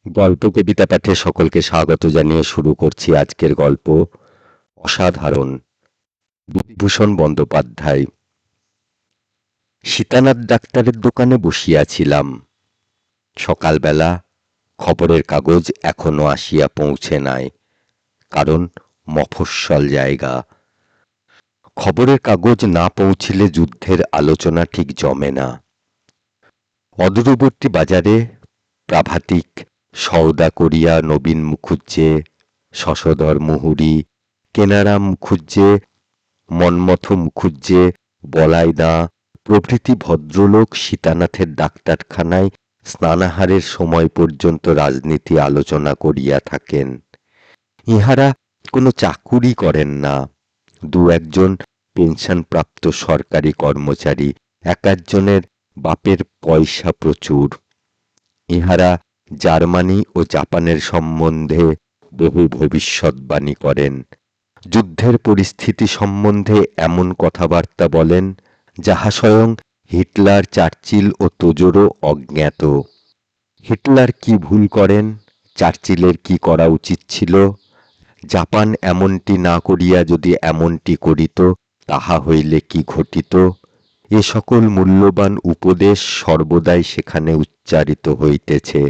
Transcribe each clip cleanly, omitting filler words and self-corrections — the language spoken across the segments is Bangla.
গল্প কবিতা পাঠে সকলকে স্বাগত জানিয়ে শুরু করছি আজকের গল্প অসাধারণ। বিভূষণ বন্দ্যোপাধ্যায়। সীতানাথ ডাক্তারের দোকানে বসিয়াছিলাম। সকালবেলা খবরের কাগজ এখনো আসিয়া পৌঁছে নাই, কারণ মফস্বল জায়গা। খবরের কাগজ না পৌঁছিলে যুদ্ধের আলোচনা ঠিক জমে না। অদূরবর্তী বাজারে প্রাভাতিক সওদা করিয়া নবীন মুখুজ্জে, শশধর মুহুরী, কেনারাম মুখুজ্জে, মন্মথ মুখুজ্জে, বলাইদা প্রভৃতি ভদ্রলোক সীতানাথের ডাক্তারখানায় স্নানাহারের সময় পর্যন্ত রাজনীতি আলোচনা করিয়া থাকেন। ইহারা কোনো চাকুরি করেন না, দু একজন পেনশনপ্রাপ্ত সরকারি কর্মচারী, এক একজনের বাপের পয়সা প্রচুর। ইহারা জার্মানি ও জাপানের সম্বন্ধে বহু ভবিষ্যৎবাণী করেন, যুদ্ধের পরিস্থিতি সম্বন্ধে এমন কথাবার্তা বলেন যাহা স্বয়ং হিটলার, চার্চিল ও তোজোরও অজ্ঞাত। হিটলার কি ভুল করেন, চার্চিলের কি করা উচিত ছিল, জাপান এমনটি না করিয়া যদি এমনটি করিত তাহা হইলে কি ঘটিত, এ সকল মূল্যবান উপদেশ সর্বদাই সেখানে উচ্চারিত হইতেছে।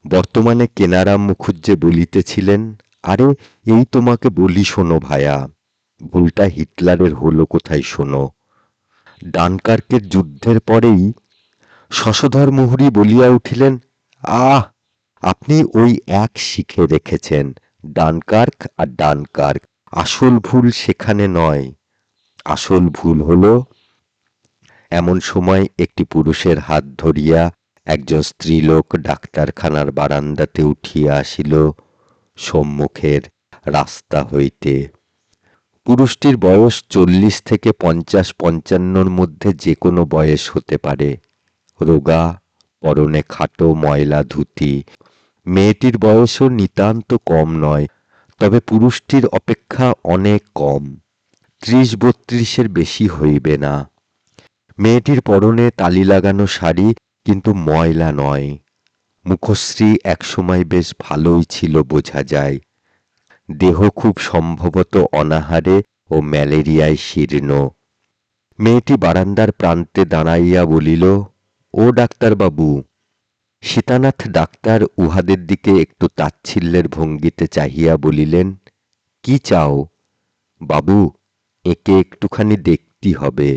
বর্তমানে কেনারাম মুখুজ্জে বলিতেছিলেন, আরে এই তোমাকে বলি শোনো ভায়া, ভুলটা হিটলারের হলো কোথায় শোনো। ডানকার্কের যুদ্ধের পরেই শশধর মুহুরী বলিয়া উঠিলেন, আহ, আপনি ওই এক শিখে রেখেছেন, ডানকার্ক আর ডানকার্ক। আসল ভুল সেখানে নয়, আসল ভুল হলো। এমন সময় একটি পুরুষের হাত ধরিয়া একজন স্ত্রীলোক ডাক্তারখানার বারান্দাতে উঠিয়া আসিল সম্মুখের রাস্তা হইতে। পুরুষটির বয়স 40 থেকে 50-55 মধ্যে যে কোনো বয়স হতে পারে। রোগা, পরনে খাটো ময়লা ধুতি। মেয়েটির বয়সও নিতান্ত কম নয়, তবে পুরুষটির অপেক্ষা অনেক কম, 30-32-এর বেশি হইবে না। মেয়েটির পরনে তালি লাগানো শাড়ি, কিন্তু ময়লা নয়। মুখশ্রী একসময় বেশ ভালোই ছিল বোঝা যায়। দেহ খুব সম্ভবত অনাহারে ও ম্যালেরিয়ায় শীর্ণ। মেয়েটি বারান্দার প্রান্তে দাঁড়াইয়া বলিল, ও ডাক্তারবাবু। সীতানাথ ডাক্তার উহাদের দিকে একটু তাচ্ছিল্যের ভঙ্গিতে চাহিয়া বলিলেন, কি চাও বাবু, একে একটুখানি দেখতে হবে।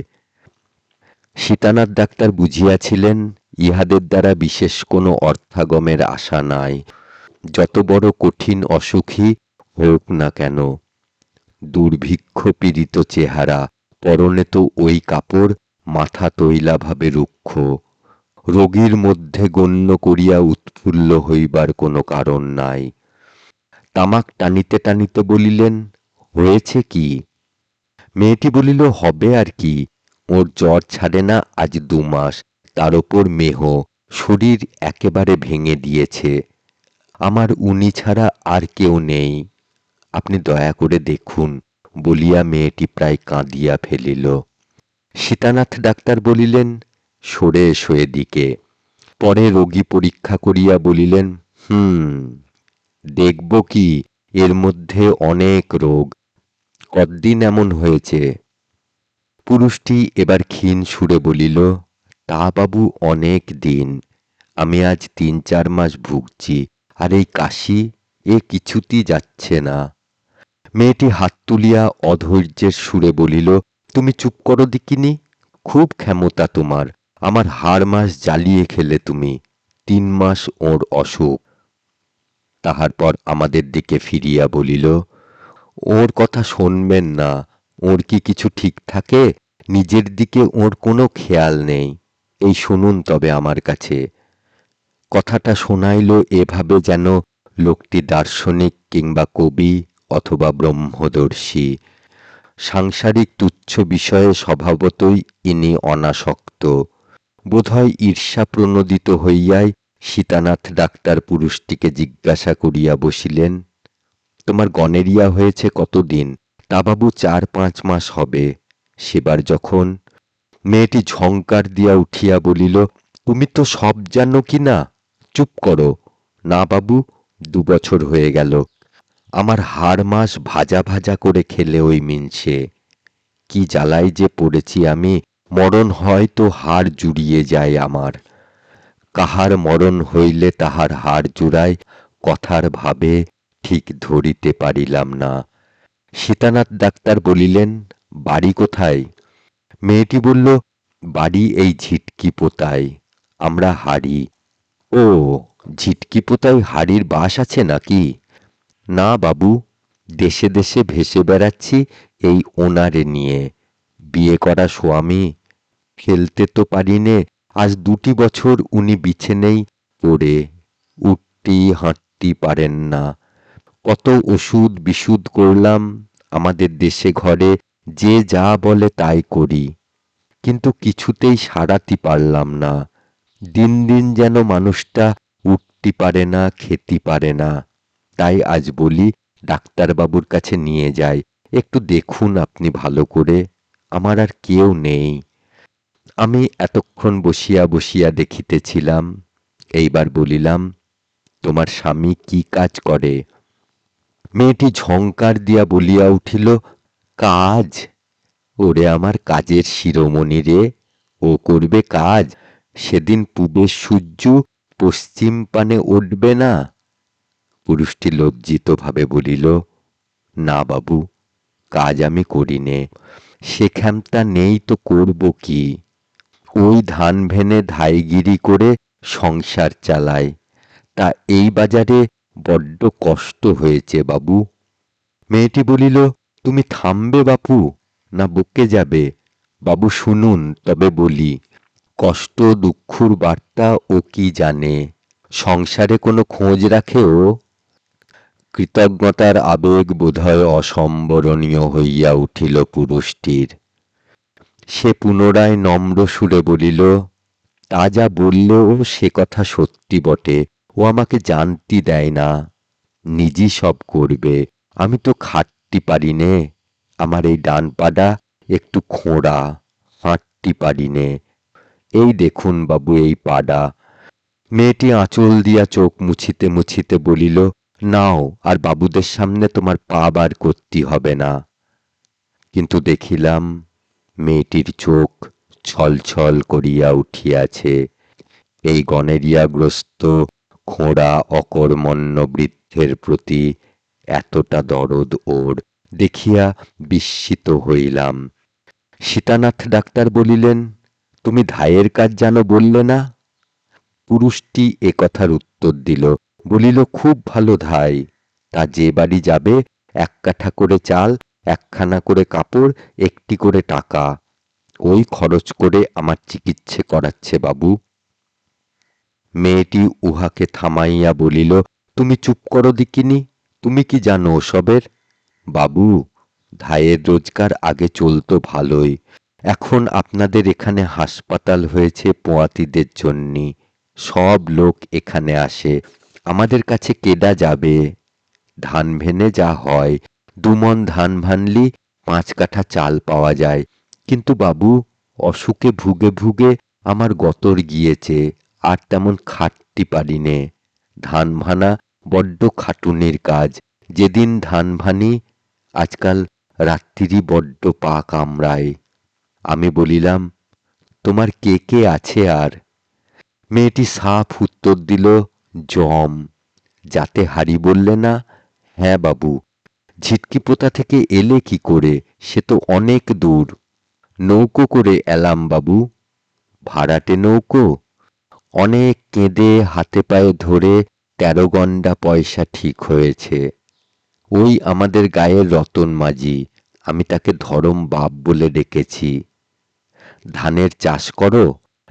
সীতানাথ ডাক্তার বুঝিয়াছিলেন ইহাদের দ্বারা বিশেষ কোনো অর্থাগমের আশা নাই, যত বড় কঠিন অসুখী হোক না কেন। দুর্ভিক্ষ পীড়িত চেহারা, পরনে তো ওই কাপড়, মাথা তৈলাভাবে রুক্ষ। রোগীর মধ্যে গণ্য করিয়া উৎফুল্ল হইবার কোনো কারণ নাই। তামাক টানিতে টানিতে বলিলেন, হয়েছে কি? মেয়েটি বলিল, হবে আর কি, ওর জ্বর ছাড়ে না আজ 2 মাস, তার ওপর মেহ, শরীর একেবারে ভেঙে দিয়েছে। আমার উনি ছাড়া আর কেউ নেই, আপনি দয়া করে দেখুন, বলিয়া মেয়েটি প্রায় কাঁদিয়া ফেলিল। সীতানাথ ডাক্তার বলিলেন, সরে এসো এদিকে। পরে রোগী পরীক্ষা করিয়া বলিলেন, দেখব কি, এর মধ্যে অনেক রোগ, কতদিন এমন হয়েছে? পুরুষটি এবার ক্ষীণ সুরে বলিল, তা বাবু অনেক দিন, আমি আজ 3-4 মাস ভুগছি, আর এই কাশি, এ কিছুতেই যাচ্ছে না। মেয়েটি হাত তুলিয়া অধৈর্যের সুরে বলিল, তুমি চুপ করো দিকিনি, খুব ক্ষমতা তোমার, আমার হাড় মাস জ্বালিয়ে খেলে তুমি। 3 মাস ওর অসুখ। তাহার পর আমাদের দিকে ফিরিয়া বলিল, ওর কথা শোনবেন না, ওর কি কিছু ঠিক থাকে? নিজের দিকে ওর কোনো খেয়াল নেই। এই শুনুন তবে আমার কাছে। কথাটা শোনাইল এভাবে যেন লোকটি দার্শনিক কিংবা কবি অথবা ব্রহ্মদর্শী। সাংসারিক তুচ্ছ বিষয়ে স্বভাবতই ইনি অনাসক্ত। বোধহয় ঈর্ষাপ্রণোদিত হইয়াই সীতানাথ ডাক্তার পুরুষটিকে জিজ্ঞাসা করিয়া বসিলেন, তোমার গনেরিয়া হয়েছে কতদিন? তা বাবু 4-5 মাস হবে। সেবার যখন। মেয়েটি ঝংকার দিয়া উঠিয়া বলিল, তুমি তো সব জানো কি না, চুপ করো, না বাবু, 2 বছর হয়ে গেল। আমার হাড় মাস ভাজা ভাজা করে খেলে ওই মিনসে। কি জ্বালায় যে পড়েছি আমি, মরণ হয়তো হাড় জুড়িয়ে যায় আমার। কাহার মরণ হইলে তাহার হাড় জুড়ায়, কথার ভাবে ঠিক ধরিতে পারিলাম না। সীতানাথ ডাক্তার বলিলেন, বাড়ি কোথায়? মেয়েটি বলল, বাড়ি এই ঝিটকি পোতায়, আমরা হাড়ি। ও, ঝিটকি পোতায় হাড়ির বাস আছে নাকি? না বাবু, দেশে দেশে ভেসে বেড়াচ্ছি এই ওনারে নিয়ে। বিয়ে করা স্বামী, ফেলতে তো পারি নে। আজ 2 বছর উনি বিছেনেই পড়ে, উঠতি হাঁটতি পারেন না। কত ওষুধ বিশুধ করলাম, আমাদের দেশে ঘরে যে যা বলে তাই করি, কিন্তু কিছুতেই সারাতে পারলাম না। দিন দিন যেন মানুষটা উঠতে পারে না, খেতে পারে না। তাই আজ বলি, ডাক্তারবাবুর কাছে নিয়ে যাই, একটু দেখুন আপনি ভালো করে। আমার আর কেউ নেই। আমি এতক্ষণ বসিয়া বসিয়া দেখিতেছিলাম। এইবার বলিলাম, তোমার স্বামী কি কাজ করে? মেয়েটি ঝংকার দিয়া বলিয়া উঠিল, কাজ? ওরে আমার কাজের শিরোমণি রে, ও করবে কাজ? সেদিন পূবের সূর্য পশ্চিম পানে উঠবে না? পুরুষটি লজ্জিত ভাবে বলিল, না বাবু, কাজ আমি করি নে। সেখানটা নেই তো করব কি? ওই ধান ভেনে ধাইগিরি করে সংসার চালায়। তা এই বাজারে বড্ড কষ্ট হয়েছে বাবু। মেয়েটি বলিল, তুমি থামবে বাপু, না বকে যাবে? বাবু শুনুন তবে বলি, কষ্ট দুঃখুর বার্তা ও কি জানে? সংসারে কোনো খোঁজ রাখে ও? কৃতজ্ঞতার আবেগ বোধহয় অসম্বরণীয় হইয়া উঠিল পুরুষটির। সে পুনরায় নম্র সুরে বলিল, তা যা বললেও সে কথা সত্যি বটে। ও আমাকে জানতে দেয় না, নিজই সব করবে। আমি তো খাটতে পারি নে। আমার এই ডান পাটা একটু খোঁড়া, হাঁটতে পারি নে। এই দেখুন বাবু এই পাডা। মেয়েটি আঁচল দিয়া চোখ মুছিতে মুছিতে বলিল, নাও, আর বাবুদের সামনে তোমার পা বার করতে হবে না। কিন্তু দেখিলাম মেয়েটির চোখ ছলছল করিয়া উঠিয়াছে। এই গনেরিয়াগ্রস্ত খোঁড়া অকর্মণ্য বৃদ্ধের প্রতি এতটা দরদ ওর দেখিয়া বিস্মিত হইলাম। সীতানাথ ডাক্তার বলিলেন, তুমি ধায়ের কাজ জানো বললে না? পুরুষটি এ কথার উত্তর দিল, বলিল, খুব ভালো ধাই। তা যে বাড়ি যাবে, 1 কাঠা করে চাল, 1খানা করে কাপড়, 1টি করে টাকা, ওই খরচ করে আমার চিকিৎসে করাচ্ছে বাবু। মেয়েটি উহাকে থামাইয়া বলিল, তুমি চুপ করো দিকিনি, তুমি কি জানো ওসবের? বাবু, ধায়ের রোজগার আগে চলতো ভালোই। এখন আপনাদের এখানে হাসপাতাল হয়েছে পোয়াতিদের জন্যে। সব লোক এখানে আসে। আমাদের কাছে কেডা যাবে? ধান ভেনে যা হয়, 2 মণ ধান ভানলি 5 কাঠা চাল পাওয়া যায়। কিন্তু বাবু, অসুখে ভুগে ভুগে আমার গতর গিয়েছে, আর তেমন খাটতে পারি নে। ধান ভানা বড্ড খাটুনির কাজ। যেদিন ধান ভানি, আজকাল রাত্রিরই বড্ড পা কামড়ায়। আমি বলিলাম, তোমার কে কে আছে আর? মেয়েটি সাফ উত্তর দিল, জম। যাতে হারি বললে না? হ্যাঁ বাবু। ঝিটকি পোতা থেকে এলে কি করে? সে তো অনেক দূর। নৌকো করে এলাম বাবু। ভাড়াটে নৌকো? অনেক কেঁদে হাতে পায়ে ধরে 13 গন্ডা পয়সা ঠিক হয়েছে। ওই আমাদের গায়ের রতন মাঝি, আমি তাকে ধরম বাপ বলে ডেকেছি। ধানের চাষ করো?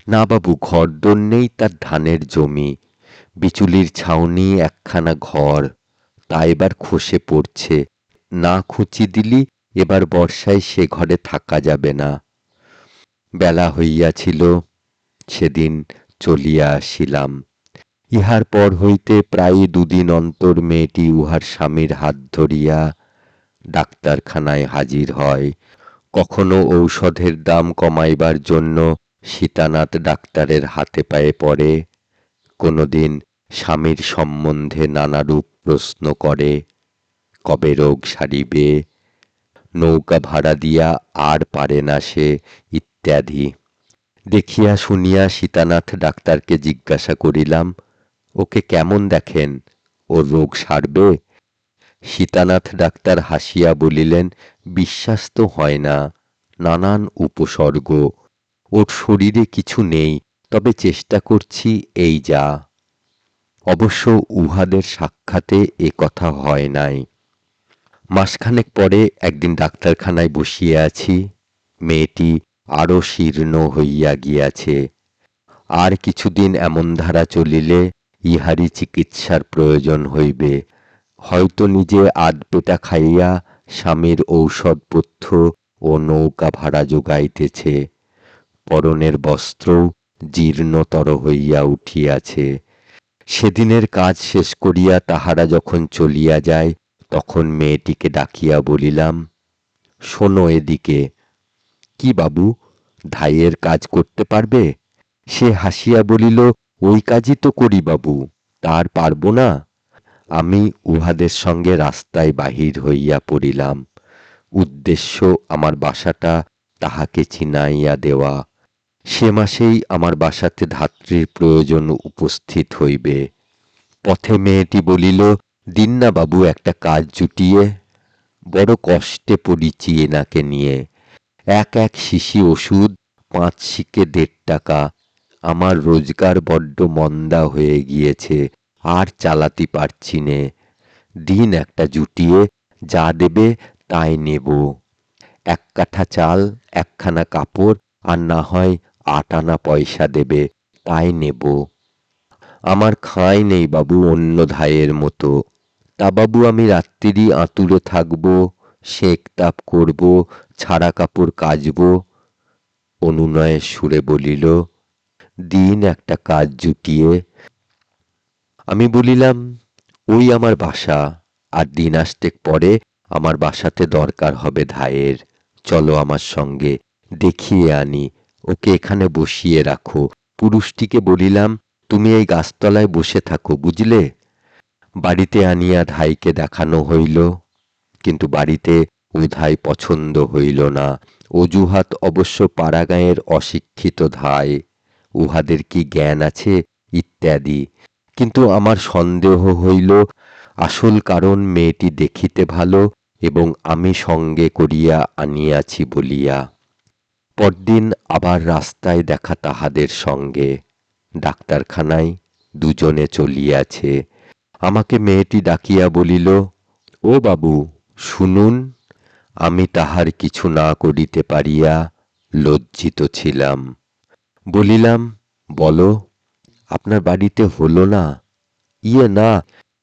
না বাবু, ঘরদোর নেই, তার ধানের জমি, বিচুলির ছাউনি, 1খানা ঘর, তা এবার খসে পড়ছে। না খুঁচি দিলি এবার বর্ষায় সে ঘরে থাকা যাবে না। বেলা হইয়াছিল, সেদিন চলিয়া আসিলাম। ইহার পর হইতে প্রায় 2 দিন অন্তর মেয়েটি উহার স্বামীর হাত ধরিয়া ডাক্তারখানায় হাজির হয়। কখনো ঔষধের দাম কমাইবার জন্য সীতানাথ ডাক্তারের হাতে পায়ে পড়ে, কোনোদিন স্বামীর সম্বন্ধে নানারূপ প্রশ্ন করে, কবে রোগ সারিবে, নৌকা ভাড়া দিয়া আর পারে না সে, ইত্যাদি। দেখিয়া শুনিয়া সীতানাথ ডাক্তারকে জিজ্ঞাসা করিলাম, ওকে কেমন দেখেন, ওর রোগ সারবে? সীতানাথ ডাক্তার হাসিয়া বলিলেন, বিশ্বাস তো হয় না, নানান উপসর্গ, ওর শরীরে কিছু নেই, তবে চেষ্টা করছি, এই যা। অবশ্য উহাদের সাক্ষাতে এ কথা হয় নাই। মাসখানেক পরে একদিন ডাক্তারখানায় বসিয়া আছি, মেয়েটি আরো শীর্ণ হইয়া গিয়াছে। আর কিছুদিন এমন ধারা চলিলে ইহারই চিকিৎসার প্রয়োজন হইবে। হয়তো নিজে আধপেটা খাইয়া স্বামীর ঔষধপথ্য ও নৌকা ভাড়া যোগাইতেছে। পরনের বস্ত্রও জীর্ণতর হইয়া উঠিয়াছে। সেদিনের কাজ শেষ করিয়া তাহারা যখন চলিয়া যায়, তখন মেয়েটিকে ডাকিয়া বলিলাম, শোনো এদিকে। কি বাবু, ধাইয়ের কাজ করতে পারবে? সে হাসিয়া বলিল, ওই কাজই তো করি বাবু, তার পারব না? আমি উহাদের সঙ্গে রাস্তায় বাহির হইয়া পড়িলাম। উদ্দেশ্য আমার বাসাটা তাহাকে চিনাইয়া দেওয়া। সে মাসেই আমার বাসাতে ধাত্রীর প্রয়োজন উপস্থিত হইবে। পথে মেয়েটি বলিল, দিন না বাবু একটা কাজ জুটিয়ে। বড় কষ্টে পড়িছি এনাকে নিয়ে। এক এক শিশি ওষুধ 5 শিকে 1.5 টাকা। আমার রোজগার বড্ড মন্দা হয়ে গিয়েছে, আর চালাতে পারছি নে। দিন একটা জুটিয়ে, যা দেবে তাই নেব। 1 কাঠা চাল, 1খানা কাপড়, আর না হয় 8 আনা পয়সা দেবে, তাই নেব। আমার খাঁই নেই বাবু অন্য ধাইয়ের মতো। তা বাবু আমি রাত্তিরই আঁতুড়ে থাকব, সেঁক তাপ করব, ছাড়া কাপড় কাচব। অনুনয়ের সুরে বলিল, দিন একটা কাজ জুটিয়ে। আমি বলিলাম, ওই আমার বাসা, আর দিন আষ্টেক পরে আমার বাসাতে দরকার হবে ধাইয়ের। চলো আমার সঙ্গে, দেখিয়ে আনি। ওকে এখানে বসিয়ে রাখো। পুরুষটিকে বলিলাম, তুমি এই গাছতলায় বসে থাকো, বুঝলে? বাড়িতে আনিয়া ধাইকে দেখানো হইল, কিন্তু বাড়িতে ও ধাই পছন্দ হইল না। অজুহাত অবশ্য পাড়াগাঁয়ের অশিক্ষিত ধাই, উহাদের কি জ্ঞান আছে, ইত্যাদি। কিন্তু আমার সন্দেহ হইল, আসল কারণ মেয়েটি দেখিতে ভালো এবং আমি সঙ্গে করিয়া আনিয়াছি বলিয়া। পরদিন আবার রাস্তায় দেখা তাহাদের সঙ্গে। ডাক্তারখানায় দুজনে চলিয়াছে। আমাকে মেয়েটি ডাকিয়া বলিল, ও বাবু শুনুন। আমি তাহার কিছু না করিতে পারিয়া লজ্জিত ছিলাম। বলিলাম, বলো, আপনার বাড়িতে হলো না? ইয়ে না,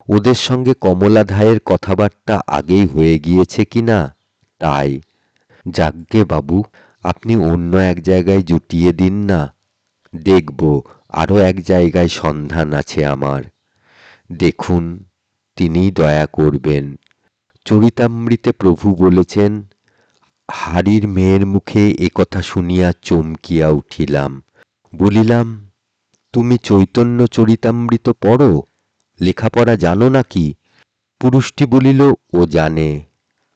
ওদের সঙ্গে কমলা ধায়ের কথাবার্তা আগেই হয়ে গিয়েছে কি না, তাই। যাকগে বাবু, আপনি অন্য এক জায়গায় জুটিয়ে দিন না। দেখব, আরো এক জায়গায় সন্ধান আছে আমার। দেখুন, তিনিই দয়া করবেন। চরিতামৃতে প্রভু বলেছেন। হারির মেয়ের মুখে এ কথা শুনিয়া চমকিয়া উঠিলাম। বলিলাম, তুমি চৈতন্য চরিতামৃত পড়ো? লেখাপড়া জানো নাকি? পুরুষটি বলিল, ও জানে।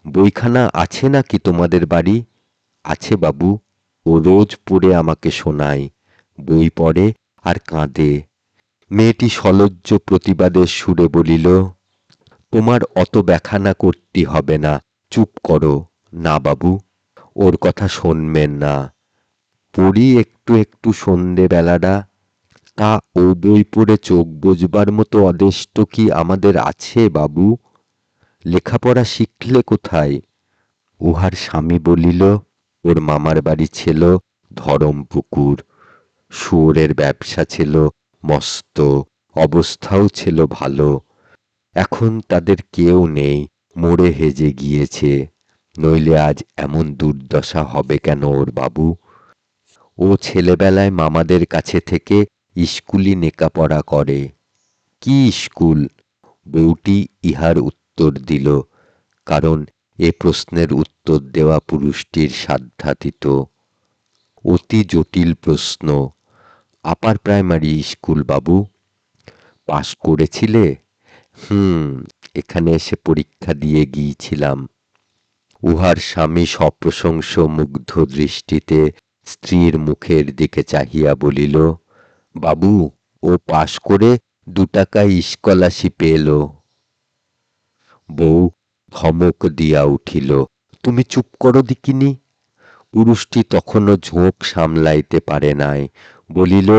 বইখানা আছে নাকি তোমাদের বাড়ি? আছে বাবু, ও রোজ পড়ে আমাকে শোনায়। বই পড়ে আর কাঁদে। মেয়েটি সলজ্জ প্রতিবাদের সুরে বলিল, তোমার অত ব্যাখানা করতে হবে না, চুপ করো। না বাবু, ওর কথা শোনবেন না। পড়ি একটু একটু সন্ধে বেলাটা। তা ও বই পড়ে চোখ বুজবার মতো অদেষ্ট কি আমাদের আছে বাবু? লেখাপড়া শিখলে কোথায়? উহার স্বামী বলিল, ওর মামার বাড়ি ছিল ধরমপুকুর। শুয়োরের ব্যবসা ছিল মস্ত, অবস্থাও ছিল ভালো। এখন তাদের কেউ নেই, মরে হেজে গিয়েছে। নইলে আজ এমন দুর্দশা হবে কেন ওর বাবু? ও ছেলেবেলায় মামাদের কাছে থেকে স্কুলি নেকাপড়া করে। কি স্কুল? বউটি ইহার উত্তর দিল, কারণ এ প্রশ্নের উত্তর দেওয়া পুরুষটির সাধ্যাতীত। অতি জটিল প্রশ্ন। আপার প্রাইমারি স্কুল বাবু। পাশ করেছিলে? হুম, এখানে এসে পরীক্ষা দিয়ে গিয়েছিলাম। উহার স্বামী সপ্রশংস মুগ্ধ দৃষ্টিতে স্ত্রীর মুখের দিকে চাহিয়া বলিল, বাবু, ও পাশ করে 2 টাকা স্কলারশিপ এলো। বউ ধমক দিয়া উঠিল, তুমি চুপ করো দিকিনি। পুরুষটি তখনও ঝোঁক সামলাইতে পারে নাই, বলিল,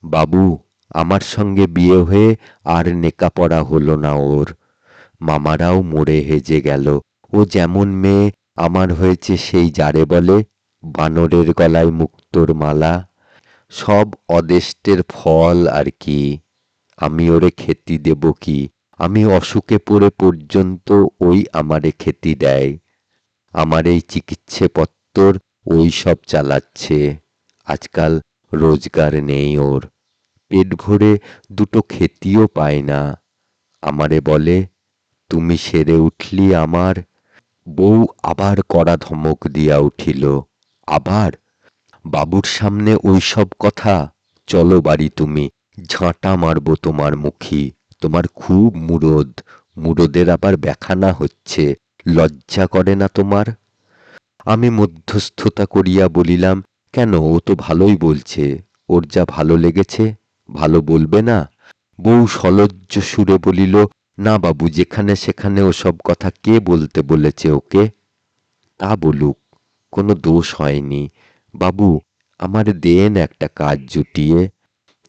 বাবু, আমার সঙ্গে বিয়ে হয়ে আর নেকাপড়া হলো না ওর। মামারাও মরে হেজে গেল। ও যেমন মেয়ে আমার হয়েছে সেই যারে বলে বানরের গলায় মুক্তোর মালা। সব অদেষ্টের ফল আর কি। আমি ওরে খেতি দেব কি? আমি অসুখে পড়ে পর্যন্ত ওই আমারে খেতি দেয়। আমার এই চিকিৎসেপত্তর ওই সব চালাচ্ছে। আজকাল রোজগার নেই ওর, পেট ভরে 2টো খেতিও পায় না। আমারে বলে, তুমি সেরে উঠলি আমার। বউ আবার কড়া ধমক দিয়া উঠিল, আবার? বাবুর সামনে ওই সব কথা? চলো বাড়ি তুমি, ঝাঁটা মারবো তোমার মুখি। তোমার খুব মুরদ, মুরদের আবার ব্যাখানা হচ্ছে, লজ্জা করে না তোমার? আমি মধ্যস্থতা করিয়া বলিলাম, কেন, ও তো ভালোই বলছে, ওর যা ভালো লেগেছে, ভালো বলবে না? বউ সলজ্জ সুরে বলিল, না বাবু, যেখানে সেখানে ওসব কথা কে বলতে বলেছে ওকে? তা বলুক, কোনো দোষ হয়নি। বাবু, আমার দেন একটা কাজ জুটিয়ে।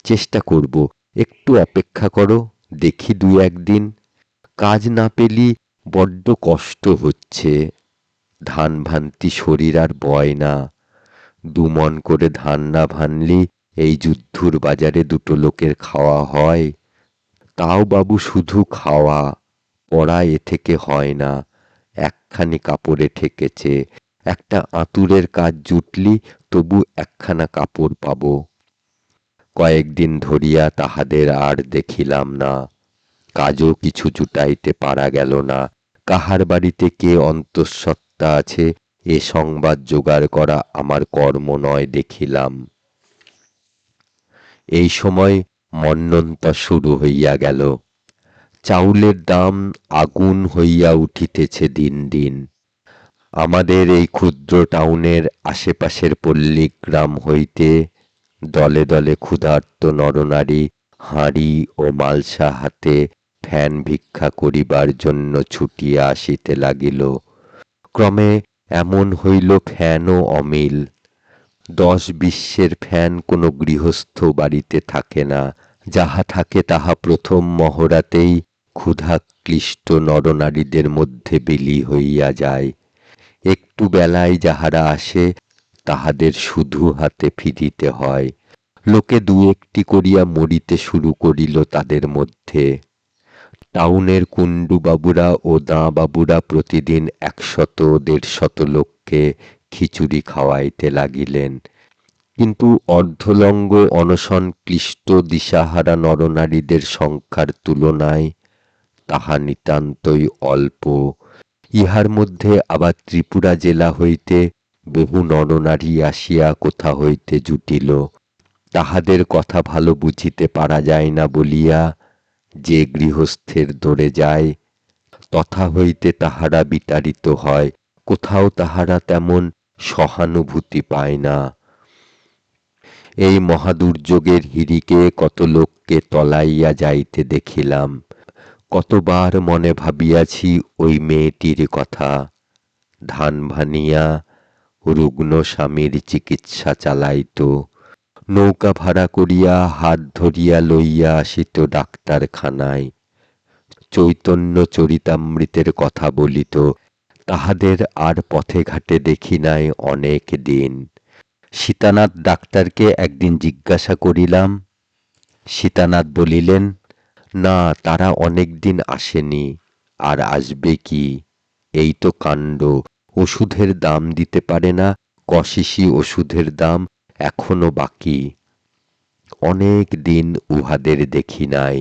চেষ্টা করব, একটু অপেক্ষা করো, দেখি 2-1 দিন। কাজ না পেলি বড্ড কষ্ট হচ্ছে। ধান ভানতি শরীর আর বয় না। 2 মণ করে ধান না ভানলি এই যুদ্ধুর বাজারে 2টো লোকের খাওয়া হয়? তাও বাবু শুধু খাওয়া, পড়া এ থেকে হয় না। একখানি কাপড়ে ঠেকেছে। একটা আঁতুড়ের কাজ জুটলি তবু একখানা কাপড় পাব। কয়েকদিন ধরিয়া তাহাদের আর দেখিলাম না। কাজও কিছু জুটাইতে পারা গেল না। কাহার বাড়িতে কে অন্তঃসত্ত্বা আছে এ সংবাদ জোগাড় করা আমার কর্ম নয় দেখিলাম। এই সময় মন্বন্তর শুরু হইয়া গেল। চাউলের দাম আগুন হইয়া উঠিতেছে দিন দিন। আমাদের এই ক্ষুদ্র টাউনের আশেপাশের পল্লী গ্রাম হইতে দলে দলে ক্ষুধার্ত নরনারী হাঁড়ি ও মালসা হাতে ফ্যান ভিক্ষা করিবার জন্য ছুটিয়া আসিতে লাগিল। ক্রমে এমন হইল ফ্যানও অমিল। 10-20 ফ্যান কোনো গৃহস্থ বাড়িতে থাকে না। যাহা থাকে তাহা প্রথম মহড়াতেই ক্ষুধাক্লিষ্ট নরনারীদের মধ্যে বিলি হইয়া যায়। একটু বেলায় যাহারা আসে তাহাদের শুধু হাতে ফিরিতে হয়। লোকে 2-1টি করিয়া মরিতে শুরু করিল তাদের মধ্যে। টাউনের কুণ্ডুবাবুরা ও দাঁবাবুরা প্রতিদিন 100-150 লোককে খিচুড়ি খাওয়াইতে লাগিলেন। কিন্তু অর্ধলঙ্গ অনশন ক্লিষ্ট দিশাহারা নরনারীদের সংখ্যার তুলনায় তাহা নিতান্তই অল্প। ইহার মধ্যে আবার ত্রিপুরা জেলা হইতে বহু নরনারী আসিয়া কোথা হইতে জুটিল। তাহাদের কথা ভালো বুঝিতে পারা যায় না বলিয়া যে গৃহস্থের দরে যায়, তথা হইতে তাহারা বিতাড়িত হয়। কোথাও তাহারা তেমন সহানুভূতি পায় না। এই মহাদুর্যোগের হিড়িকে কত লোককে তলাইয়া যাইতে দেখিলাম। কতবার মনে ভাবিয়াছি ওই মেয়েটির কথা। ধান ভানিয়া রুগ্ন স্বামীর চিকিৎসা চালাইত, নৌকা ভাড়া করিয়া হাত ধরিয়া লইয়া আসিত ডাক্তারখানায়, চৈতন্য চরিতামৃতের কথা বলিত। তাহাদের আর পথে ঘাটে দেখি নাই অনেক দিন। সীতানাথ ডাক্তারকে একদিন জিজ্ঞাসা করিলাম। সীতানাথ বলিলেন, না, তারা অনেক দিন আসেনি, আর আসবে কি? এই তো কাণ্ড। ওষুধের দাম দিতে পারে না, কশিশি ওষুধের দাম এখনো বাকি। অনেক দিন উহাদের দেখি নাই,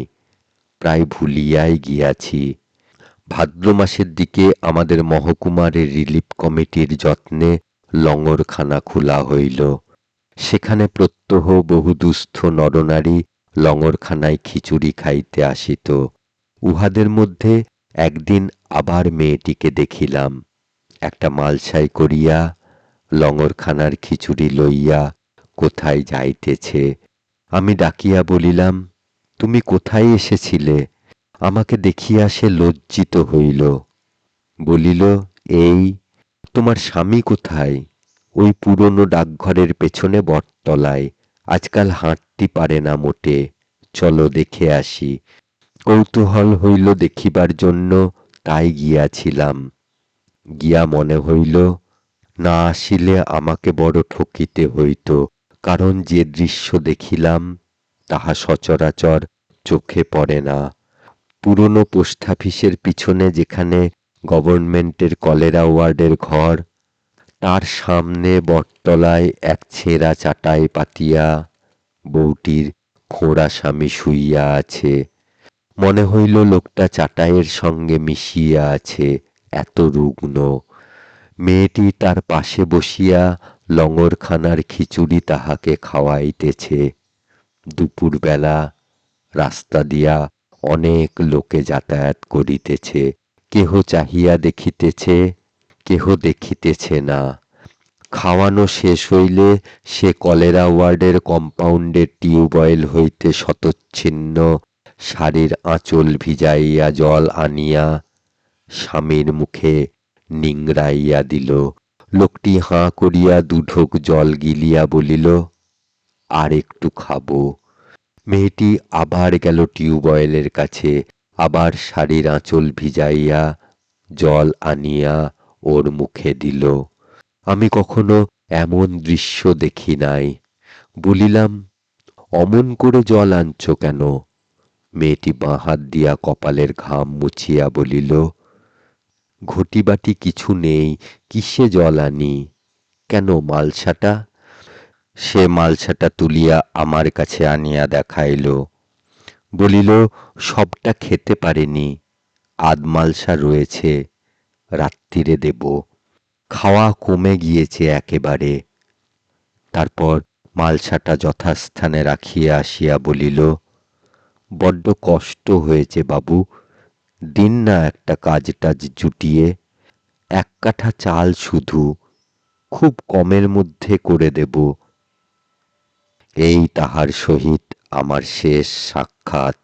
প্রায় ভুলিয়াই গিয়াছি। ভাদ্র মাসের দিকে আমাদের মহকুমার রিলিফ কমিটির যত্নে লঙ্গরখানা খোলা হইল। সেখানে প্রত্যহ বহু দুস্থ নরনারী লঙরখানায় খিচুড়ি খাইতে আসিত। উহাদের মধ্যে একদিন আবার মেয়েটিকে দেখিলাম, একটা মালসায় করিয়া লঙরখানার খিচুড়ি লইয়া কোথায় যাইতেছে। আমি ডাকিয়া বলিলাম, তুমি কোথায় এসেছিলে? আমাকে দেখিয়া সে লজ্জিত হইল, বলিল, এই। তোমার স্বামী কোথায়? ওই পুরনো ডাকঘরের পেছনে বটতলায়, আজকাল হাঁটতে পারে না মোটে, চলো দেখে আসি। কৌতূহল হইল দেখিবার জন্য, তাই গিয়াছিলাম। গিয়া মনে হইল, না আসিলে আমাকে বড় ঠকিতে হইত, কারণ যে দৃশ্য দেখিলাম তাহা সচরাচর চোখে পড়ে না। পুরনো পোস্ট অফিসের পিছনে যেখানে গভর্নমেন্টের কলেরা ওয়ার্ডের ঘর, তার সামনে বটতলায় এক ছেঁড়া চাটাই পাতিয়া বউটির খোঁড়া স্বামী শুইয়া আছে। মনে হইল লোকটা চাটাইয়ের সঙ্গে মিশিয়া আছে, এত রুগ্ন। মেয়েটি তার পাশে বসিয়া লঙরখানার খিচুড়ি তাহাকে খাওয়াইতেছে। দুপুরবেলা রাস্তা দিয়া অনেক লোকে যাতায়াত করিতেছে, কেহ চাহিয়া দেখিতেছে, কেহ দেখিতেছে না। খাওয়ানো শেষ হইলে সে কলেরা ওয়ার্ডের কম্পাউন্ডের টিউবওয়েল হইতে শতচ্ছিন্ন শাড়ির আঁচল ভিজাইয়া জল আনিয়া স্বামীর মুখে নিংড়াইয়া দিল। লোকটি হাঁ করিয়া দুঢোক জল গিলিয়া বলিল, আর একটু খাবো। মেয়েটি আবার গেল টিউবওয়েলের কাছে, আবার শাড়ির আঁচল ভিজাইয়া জল আনিয়া ওর মুখে দিল। আমি কখনো এমন দৃশ্য দেখি নাই। বলিলাম, অমন করে জল আনছ কেন? মেয়েটি বাঁ হাত দিয়া কপালের ঘাম মুছিয়া বলিল, ঘটিবাটি কিছু নেই, কিসে জল আনি? কেন, মালসাটা? সে মালসাটা তুলিয়া আমার কাছে আনিয়া দেখাইল, বলিল, সবটা খেতে পারিনি, আধ মালসা রয়েছে, রাত্তিরে দেব। খাওয়া কমে গিয়েছে একেবারে। তারপর মালসাটা যথাস্থানে রাখিয়া আসিয়া বলিল, বড্ড কষ্ট হয়েছে বাবু, দিন না একটা কাজ টাজ জুটিয়ে, এক কাঠা চাল শুধু, খুব কমের মধ্যে করে দেব। এই তাহার সহিত আমার শেষ সাক্ষাৎ।